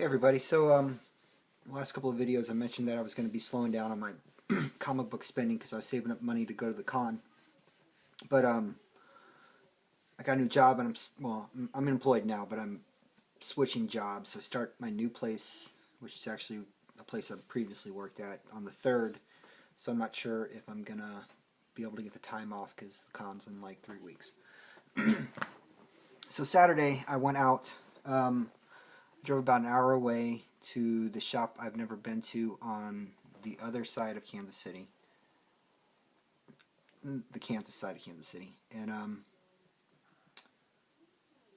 Hey everybody, so the last couple of videos I mentioned that I was going to be slowing down on my comic book spending because I was saving up money to go to the con. But I got a new job and I'm employed now, but I'm switching jobs. So I start my new place, which is actually a place I previously worked at, on the 3rd. So I'm not sure if I'm going to be able to get the time off because the con's in like 3 weeks. So Saturday I went out. Drove about an hour away to the shop I've never been to on the other side of Kansas City. The Kansas side of Kansas City. And it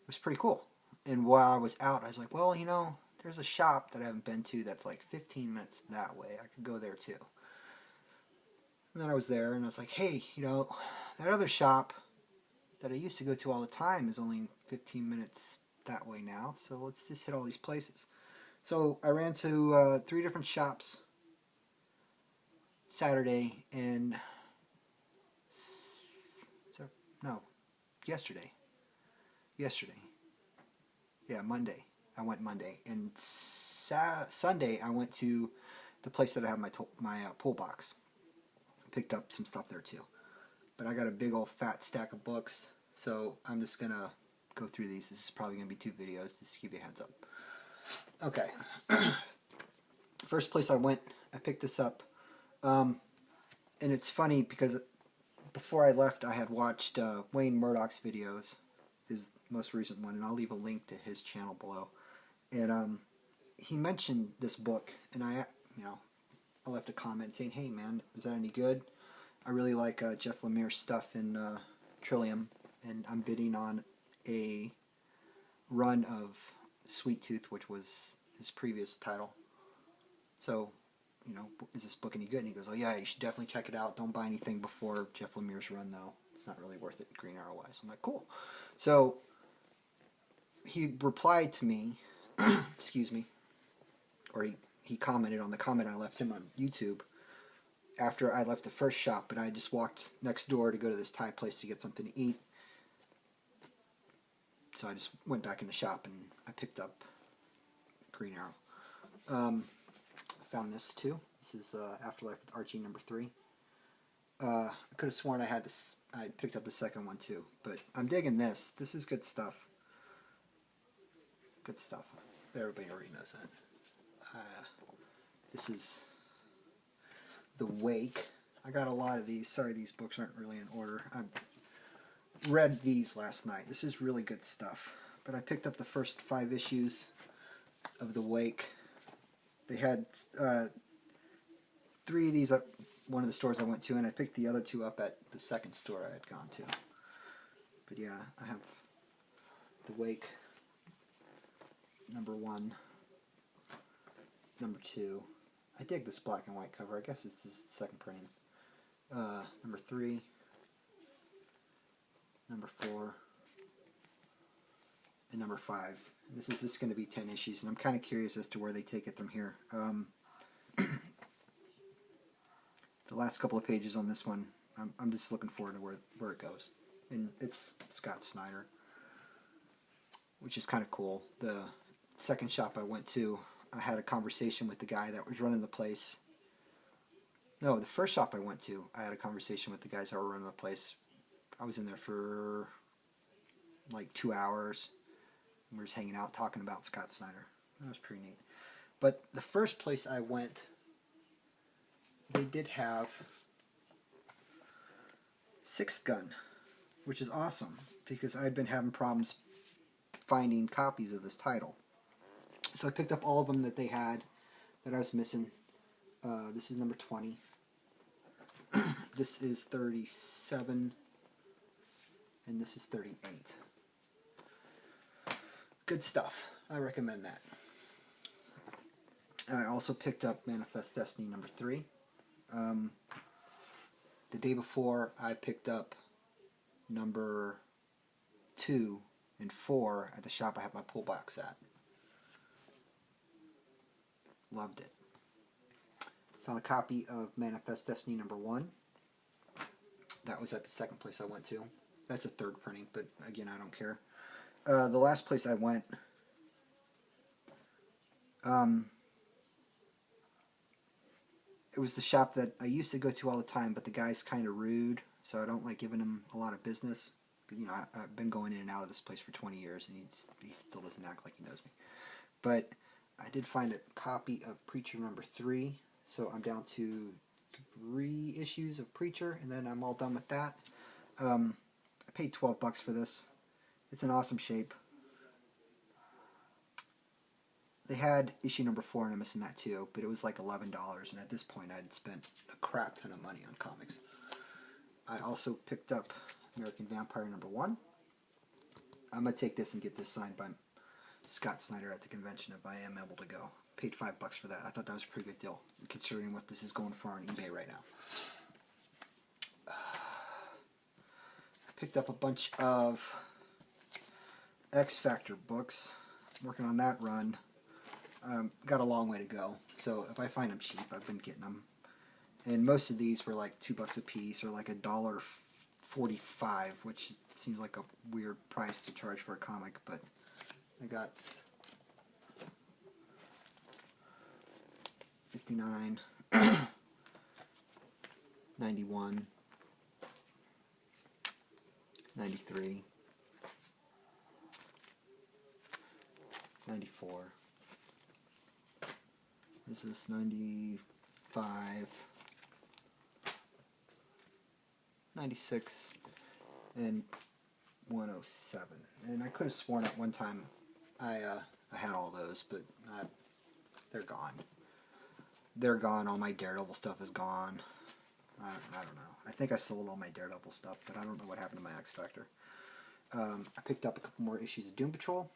was pretty cool. And while I was out, I was like, well, there's a shop that I haven't been to that's like 15 minutes that way. I could go there too. And then I was there and I was like, hey, that other shop that I used to go to all the time is only 15 minutes that way now. So let's just hit all these places. So I ran to 3 different shops Saturday and yesterday. Yeah, Monday. I went Monday, and Sunday I went to the place that I have my pull box. Picked up some stuff there too. But I got a big old fat stack of books, so I'm just gonna go through these. This is probably gonna be 2 videos, just to give you a heads up. Okay. First place I went, I picked this up. And it's funny because before I left, I had watched Wayne Murdoch's videos, his most recent one, and I'll leave a link to his channel below. And he mentioned this book, and I left a comment saying, hey man, is that any good? I really like Jeff Lemire's stuff in Trillium, and I'm bidding on a run of Sweet Tooth, which was his previous title. So, is this book any good? And he goes, oh yeah, you should definitely check it out. Don't buy anything before Jeff Lemire's run, though. It's not really worth it, Green Arrow wise. I'm like, cool. So, he replied to me, excuse me, or he commented on the comment I left him on YouTube after I left the first shop, but I just walked next door to go to this Thai place to get something to eat. So I just went back in the shop and I picked up Green Arrow. I found this too. This is Afterlife with Archie #3. I could have sworn I had this. I picked up the second one too, but I'm digging this. This is good stuff. Good stuff. Everybody already knows that. This is The Wake. I got a lot of these. Sorry, these books aren't really in order. I read these last night. This is really good stuff. But I picked up the first 5 issues of The Wake. They had 3 of these at one of the stores I went to, and I picked the other 2 up at the second store I had gone to. But yeah, I have The Wake #1, #2. I dig this black and white cover. I guess it's the second printing. #3, #4, and #5. This is just going to be 10 issues, and I'm kind of curious as to where they take it from here. The last couple of pages on this one, I'm just looking forward to where it goes. And it's Scott Snyder, which is kind of cool. The second shop I went to, I had a conversation with the guy that was running the place. No, the first shop I went to, I had a conversation with the guys that were running the place. I was in there for like 2 hours. We were just hanging out talking about Scott Snyder. That was pretty neat. But the first place I went, they did have Sixth Gun, which is awesome because I'd been having problems finding copies of this title. So I picked up all of them that they had that I was missing. This is #20. This is 37. And this is 38. Good stuff. I recommend that. I also picked up Manifest Destiny #3. The day before, I picked up #2 and 4 at the shop I have my pull box at. Loved it. Found a copy of Manifest Destiny #1. That was at the second place I went to. That's a 3rd printing, but again, I don't care. The last place I went, Um, it was the shop that I used to go to all the time, but the guy's kind of rude, so I don't like giving him a lot of business. You know, I've been going in and out of this place for 20 years, and he still doesn't act like he knows me. But I did find a copy of Preacher #3, so I'm down to 3 issues of Preacher, and then I'm all done with that. I paid $12 for this. It's in awesome shape. They had issue #4, and I'm missing that too, but it was like $11, and at this point I'd spent a crap ton of money on comics. I also picked up American Vampire #1. I'm going to take this and get this signed by Scott Snyder at the convention if I am able to go. Paid $5 for that. I thought that was a pretty good deal, considering what this is going for on eBay right now. I picked up a bunch of X Factor books. I'm working on that run. Got a long way to go, so if I find them cheap, I've been getting them. And most of these were like $2 a piece, or like $1.45, which seems like a weird price to charge for a comic, but I got 59, 91, 93, 94. This is 95, 96, and 107. And I could have sworn at one time I had all those, but they're gone. They're gone. All my Daredevil stuff is gone. I don't know. I think I sold all my Daredevil stuff, but I don't know what happened to my X Factor. I picked up a couple more issues of Doom Patrol.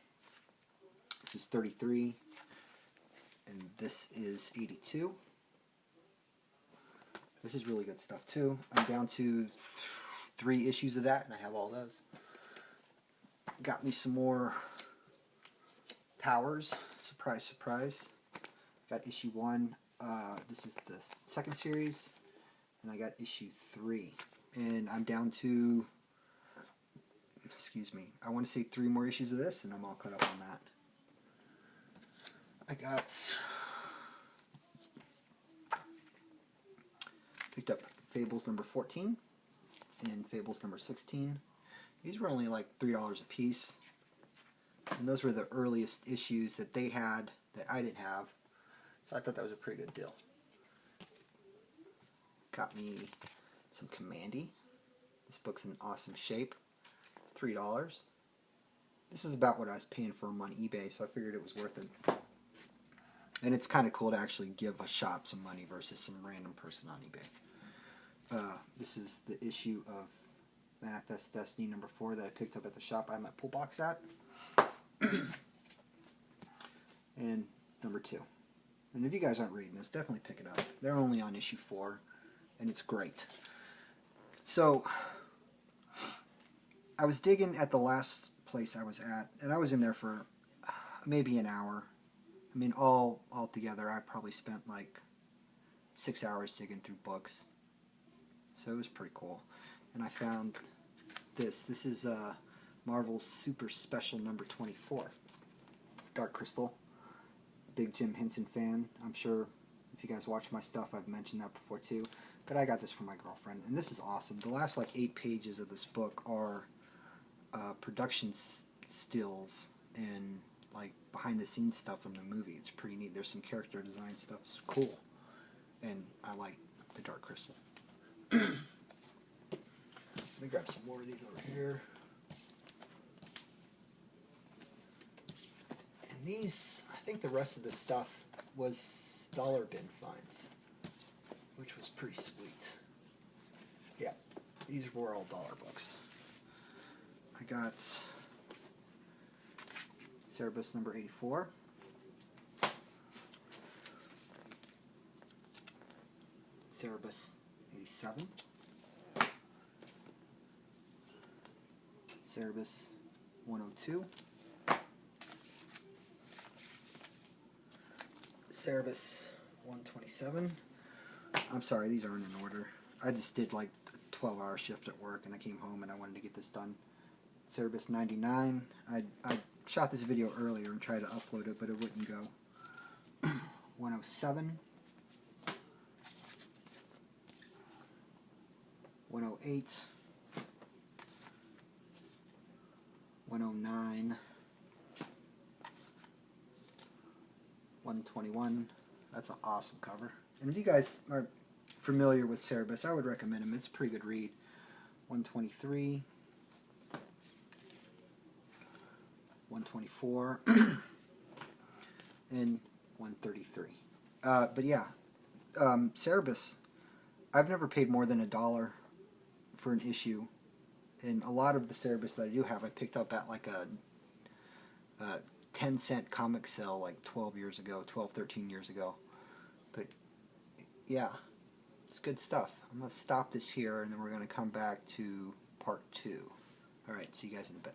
This is 33, and this is 82. This is really good stuff too. I'm down to 3 issues of that, and I have all those. Got me some more Powers. Surprise, surprise. Got issue 1. This is the 2nd series, and I got issue 3. And I'm down to, excuse me, I want to say 3 more issues of this, and I'm all caught up on that. I picked up Fables #14 and Fables #16. These were only like $3 a piece, and those were the earliest issues that they had that I didn't have, so I thought that was a pretty good deal. Got me some Commandy. This book's in awesome shape. $3. This is about what I was paying for them on eBay, so I figured it was worth it. And it's kind of cool to actually give a shop some money versus some random person on eBay. This is the issue of Manifest Destiny #4 that I picked up at the shop I had my pull box at. And #2. And if you guys aren't reading this, definitely pick it up. They're only on issue 4, and it's great. So, I was digging at the last place I was at, and I was in there for maybe an hour. I mean, all together, I probably spent like 6 hours digging through books. So it was pretty cool. And I found this. This is Marvel's Super Special #24. Dark Crystal. Big Jim Henson fan. I'm sure if you guys watch my stuff, I've mentioned that before too. But I got this from my girlfriend, and this is awesome. The last like 8 pages of this book are production stills and like behind the scenes stuff from the movie. It's pretty neat. There's some character design stuff. It's cool, and I like the Dark Crystal. Let me grab some more of these over here. And these, I think the rest of the stuff was dollar bin finds, which was pretty sweet. Yeah, these were all dollar books. I got Cerebus #84. Cerebus 87. Cerebus 102. Cerebus 127. I'm sorry, these aren't in order. I just did like a 12-hour shift at work, and I came home and I wanted to get this done. Cerebus 99. I shot this video earlier and tried to upload it, but it wouldn't go. 107, 108, 109, 121. That's an awesome cover. And if you guys are familiar with Cerebus, I would recommend him. It's a pretty good read. 123, 124, and 133. But yeah, Cerebus, I've never paid more than $1 for an issue. And a lot of the Cerebus that I do have, I picked up at like a 10-cent comic sale like 12, 13 years ago. But yeah, it's good stuff. I'm going to stop this here, and then we're going to come back to part 2. All right, see you guys in a bit.